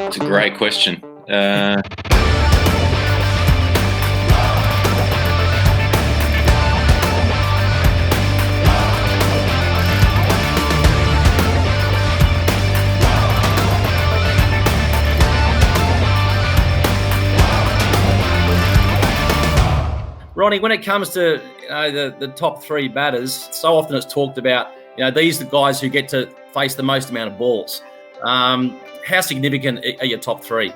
It's a great question. Ronnie, when it comes to the top three batters, so often it's talked about, these are the guys who get to face the most amount of balls. How significant are your top three?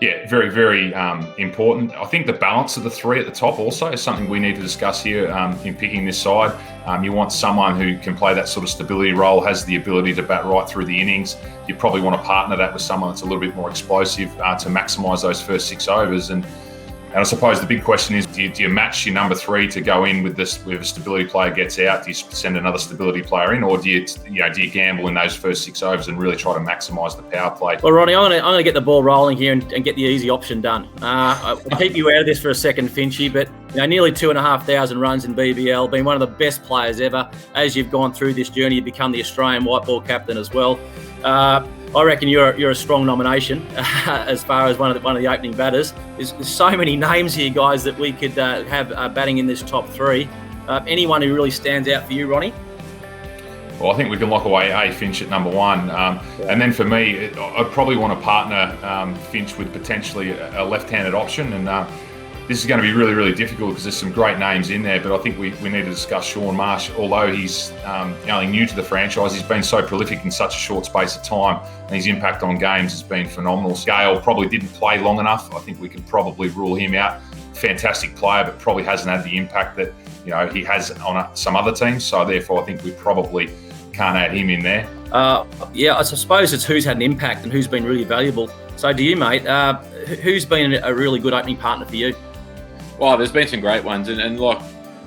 Yeah, very, very important. I think the balance of the three at the top also is something we need to discuss here in picking this side. You want someone who can play that sort of stability role, has the ability to bat right through the innings. You probably want to partner that with someone that's a little bit more explosive to maximise those first 6 overs. And I suppose the big question is, do you match your number three to go in with this? If a stability player gets out, do you send another stability player in, or do you gamble in those first 6 overs and really try to maximise the power play? Well, Ronnie, I'm going to get the ball rolling here and get the easy option done. I'll keep you out of this for a second, Finchy, but nearly 2,500 runs in BBL, been one of the best players ever. As you've gone through this journey, you've become the Australian white ball captain as well. I reckon you're a strong nomination as far as one of the opening batters. There's so many names here, guys, that we could have batting in this top three. Anyone who really stands out for you, Ronnie? Well, I think we can lock away Finch at number one. And then for me, I'd probably want to partner Finch with potentially a left-handed option. And this is going to be really, really difficult because there's some great names in there, but I think we need to discuss Shaun Marsh. Although he's only new to the franchise, he's been so prolific in such a short space of time, and his impact on games has been phenomenal. Gale probably didn't play long enough. I think we can probably rule him out. Fantastic player, but probably hasn't had the impact that he has on some other teams. So therefore, I think we probably can't add him in there. I suppose it's who's had an impact and who's been really valuable. So do you, mate? Who's been a really good opening partner for you? Well, there's been some great ones, and like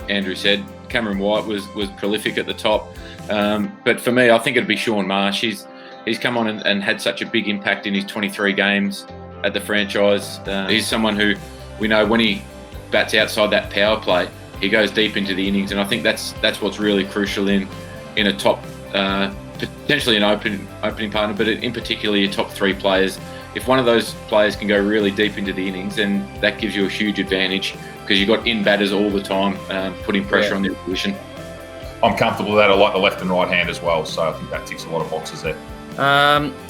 Andrew said, Cameron White was prolific at the top. But for me, I think it'd be Shaun Marsh. He's come on and had such a big impact in his 23 games at the franchise. He's someone who we know when he bats outside that power play, he goes deep into the innings, and I think that's what's really crucial in a top, potentially an opening partner, but in particular your top three players. If one of those players can go really deep into the innings, then that gives you a huge advantage because you've got in batters all the time putting pressure on the opposition. I'm comfortable with that. I like the left and right hand as well, so I think that ticks a lot of boxes there.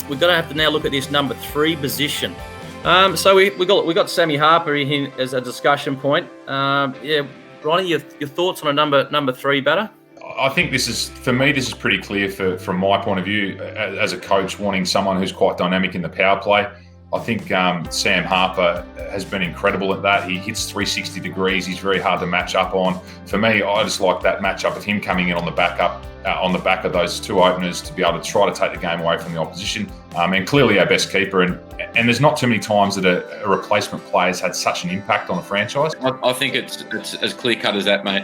We're going to have to now look at this number three position. So we got Sammy Harper in as a discussion point. Ronnie, your thoughts on a number three batter? I think this is pretty clear from my point of view as a coach wanting someone who's quite dynamic in the power play. I think Sam Harper has been incredible at that. He hits 360 degrees. He's very hard to match up on. For me, I just like that matchup of him coming in on the back of those two openers to be able to try to take the game away from the opposition. And clearly our best keeper. And there's not too many times that a replacement player has had such an impact on a franchise. I think it's as clear cut as that, mate.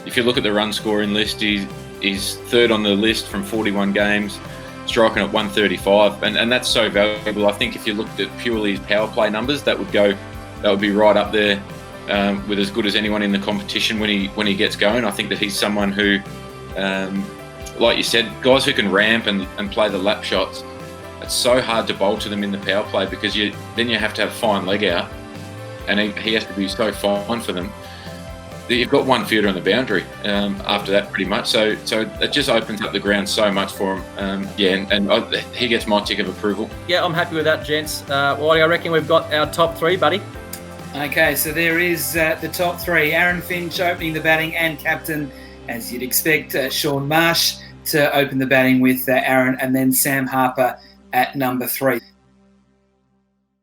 If you look at the run scoring list, he's third on the list from 41 games, striking at 135, and that's so valuable. I think if you looked at purely his power play numbers, that would be right up there with as good as anyone in the competition when he gets going. I think that he's someone who, like you said, guys who can ramp and play the lap shots. It's so hard to bowl to them in the power play because then you have to have fine leg out, and he has to be so fine for them. You've got one fielder on the boundary after that, pretty much. So it just opens up the ground so much for him. And he gets my tick of approval. Yeah, I'm happy with that, gents. Whitey, I reckon we've got our top three, buddy. Okay, so there is the top three. Aaron Finch opening the batting and captain, as you'd expect. Shaun Marsh to open the batting with Aaron, and then Sam Harper at number three.